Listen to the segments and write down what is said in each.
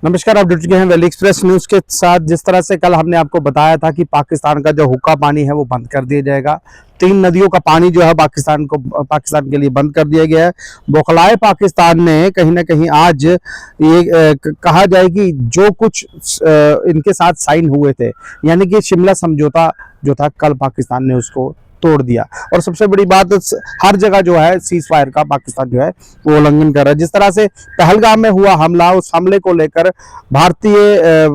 नमस्कार, आप जुड़ चुके हैं वैली एक्सप्रेस न्यूज के साथ। जिस तरह से कल हमने आपको बताया था कि पाकिस्तान का जो हुक्का पानी है वो बंद कर दिया जाएगा। 3 नदियों का पानी जो है पाकिस्तान के लिए बंद कर दिया गया है। बौखलाए पाकिस्तान ने कहीं ना कहीं आज ये कहा जाए कि जो कुछ इनके साथ साइन हुए थे, यानी कि शिमला समझौता जो था, कल पाकिस्तान ने उसको तोड़ दिया। और सबसे बड़ी बात, हर जगह जो है सीज फायर का पाकिस्तान जो है वो उल्लंघन कर रहा है। जिस तरह से पहलगाम में हुआ हमला, उस हमले को लेकर भारतीय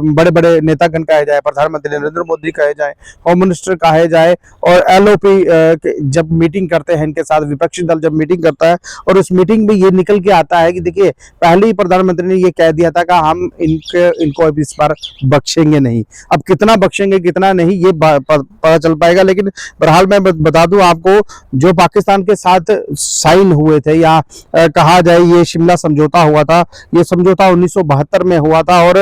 बड़े बड़े नेतागण कहे जाए, प्रधानमंत्री नरेंद्र मोदी कहे जाए, होम मिनिस्टर कहे जाए, और एलओपी जब मीटिंग करते हैं इनके साथ, विपक्षी दल जब मीटिंग करता है और उस मीटिंग में ये निकल के आता है कि देखिए, पहले ही प्रधानमंत्री ने ये कह दिया था कि हम इनको अब इस बार बख्शेंगे नहीं। अब कितना बख्शेंगे कितना नहीं ये पता चल पाएगा, लेकिन बहरहाल मैं बता दूं आपको, जो पाकिस्तान के साथ साइन हुए थे, या कहा जाए ये शिमला समझौता हुआ था, ये समझौता 1972 में हुआ था। और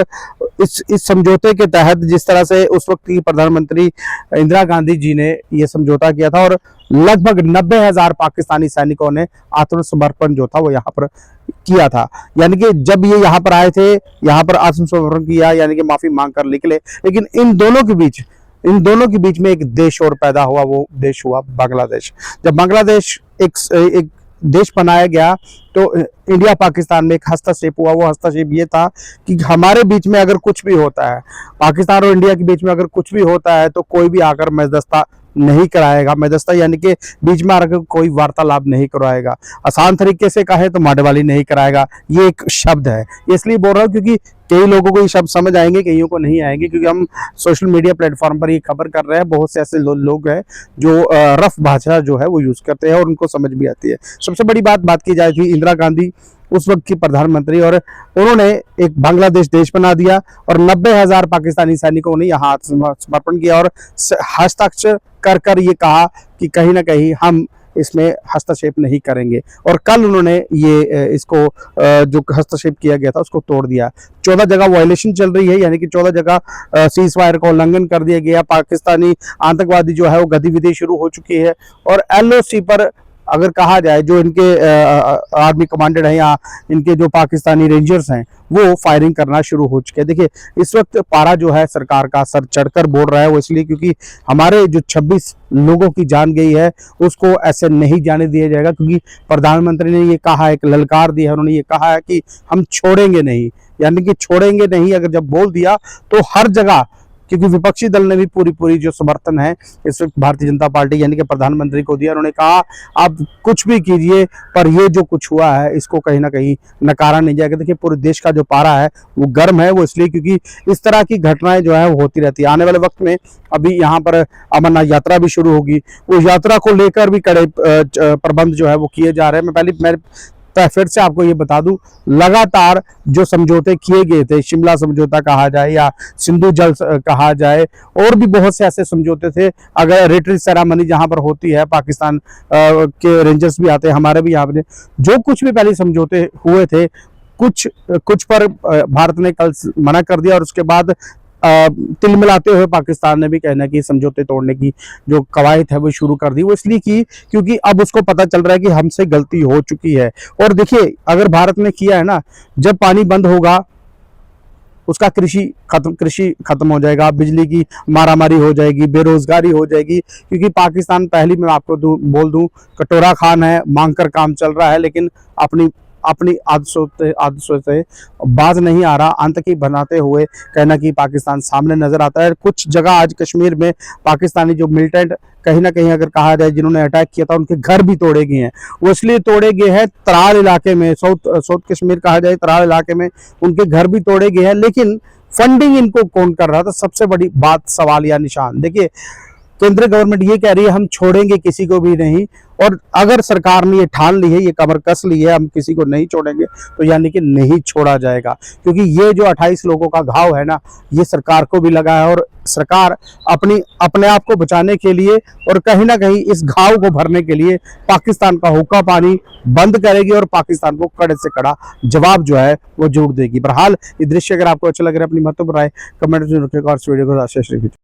इस समझौते के तहत जिस तरह से उस वक्त की प्रधानमंत्री इंदिरा गांधी जी ने ये समझौता किया था, और लगभग 90,000 पाकिस्तानी सैनिकों ने आत्मसमर्पण जो था वो यहाँ पर किया था। यानी कि जब ये यहाँ पर आए थे, यहाँ पर आत्मसमर्पण किया, यानी कि माफी मांग कर निकले। लेकिन इन दोनों के बीच में एक देश और पैदा हुआ, वो देश हुआ बांग्लादेश। जब बांग्लादेश एक देश बनाया गया तो इंडिया पाकिस्तान में एक हस्तक्षेप हुआ। वो हस्तक्षेप ये था कि हमारे बीच में अगर कुछ भी होता है, पाकिस्तान और इंडिया के बीच में अगर कुछ भी होता है, तो कोई भी आकर मध्यस्थता नहीं कराएगा। मध्यस्थता यानी कि बीच में आकर कोई वार्तालाप नहीं करवाएगा। आसान तरीके से कहे तो माडवाली नहीं कराएगा। ये एक शब्द है, इसलिए बोल रहा हूँ क्योंकि कई लोगों को ये शब्द समझ आएंगे, कईयों को नहीं आएंगे, क्योंकि हम सोशल मीडिया प्लेटफॉर्म पर ये खबर कर रहे हैं। बहुत से ऐसे लोग हैं जो रफ भाषा जो है वो यूज करते हैं और उनको समझ भी आती है। सबसे बड़ी बात की जाए थी, इंदिरा गांधी उस वक्त की प्रधानमंत्री, और उन्होंने एक बांग्लादेश देश बना दिया और 90,000 पाकिस्तानी सैनिकों ने यहाँ समर्पण किया और हस्ताक्षर कर ये कहा कि कहीं ना कहीं हम इसमें हस्तक्षेप नहीं करेंगे। और कल उन्होंने ये इसको जो हस्तक्षेप किया गया था उसको तोड़ दिया। 14 जगह वायलेशन चल रही है, यानी कि 14 जगह सीज फायर का उल्लंघन कर दिया गया। पाकिस्तानी आतंकवादी जो है वो गतिविधि शुरू हो चुकी है। और एलओसी पर अगर कहा जाए, जो इनके आर्मी कमांडर हैं या इनके जो पाकिस्तानी रेंजर्स हैं, वो फायरिंग करना शुरू हो चुके हैं। देखिए, इस वक्त पारा जो है सरकार का सर चढ़कर बोल रहा है। वो इसलिए क्योंकि हमारे जो 26 लोगों की जान गई है उसको ऐसे नहीं जाने दिया जाएगा, क्योंकि प्रधानमंत्री ने ये कहा, एक ललकार दी है, उन्होंने ये कहा है कि हम छोड़ेंगे नहीं। यानी कि छोड़ेंगे नहीं अगर जब बोल दिया तो हर जगह, क्योंकि विपक्षी दल ने भी पूरी जो समर्थन है इस वक्त भारतीय जनता पार्टी यानी कि प्रधानमंत्री को दिया। उन्होंने कहा आप कुछ भी कीजिए, पर ये जो कुछ हुआ है इसको कहीं ना कहीं नकारा नहीं जाएगा। देखिए, पूरे देश का जो पारा है वो गर्म है। वो इसलिए क्योंकि इस तरह की घटनाएं जो है वो होती रहती है। आने वाले वक्त में अभी यहाँ पर अमरनाथ यात्रा भी शुरू होगी, वो यात्रा को लेकर भी कड़े प्रबंध जो है वो किए जा रहे हैं। मैं फिर से आपको ये बता दूं, लगातार जो समझौते किए गए थे, शिमला समझौता कहा जाए या सिंधु जल कहा जाए, और भी बहुत से ऐसे समझौते थे। अगर रिट्रीट सेरेमनी जहां पर होती है, पाकिस्तान के रेंजर्स भी आते हैं, हमारे भी यहाँ पे जो कुछ भी पहले समझौते हुए थे, कुछ पर भारत ने कल मना कर दिया। और उसके बाद तिल मिलाते हुए पाकिस्तान ने भी कहना कि समझौते तोड़ने की जो कवायद है वो शुरू कर दी। वो इसलिए की क्योंकि अब उसको पता चल रहा है कि हमसे गलती हो चुकी है। और देखिए, अगर भारत ने किया है ना, जब पानी बंद होगा उसका कृषि खत्म हो जाएगा, बिजली की मारामारी हो जाएगी, बेरोजगारी हो जाएगी। क्योंकि पाकिस्तान, पहली मैं आपको बोल दूं, कटोरा खान है, मांग कर काम चल रहा है, लेकिन अपनी आदतों से बाज नहीं आ रहा। अंत की बनाते हुए कहना कि पाकिस्तान सामने नजर आता है। कुछ जगह आज कश्मीर में पाकिस्तानी जो मिलिटेंट, कहीं ना कहीं अगर कहा जाए, जिन्होंने अटैक किया था, उनके घर भी तोड़े गए हैं। वो इसलिए तोड़े गए हैं, त्राल इलाके में, साउथ कश्मीर कहा जाए, त्राल इलाके में उनके घर भी तोड़े गए हैं। लेकिन फंडिंग इनको कौन कर रहा था, सबसे बड़ी बात, सवाल या निशान। देखिए, केंद्र गवर्नमेंट ये कह रही है हम छोड़ेंगे किसी को भी नहीं, और अगर सरकार ने ये ठान ली है, ये कमर कस ली है, हम किसी को नहीं छोड़ेंगे, तो यानी कि नहीं छोड़ा जाएगा। क्योंकि ये जो 28 लोगों का घाव है ना, ये सरकार को भी लगा है, और सरकार अपने आप को बचाने के लिए और कहीं ना कहीं इस घाव को भरने के लिए पाकिस्तान का हुक्का पानी बंद करेगी और पाकिस्तान को कड़े से कड़ा जवाब जो है वो जरूर देगी। बहरहाल, ये दृश्य अगर आपको अच्छा लग रहा है, अपनी महत्वपूर्ण राय कमेंट में रखिएगा और इस वीडियो को शेयर कीजिए।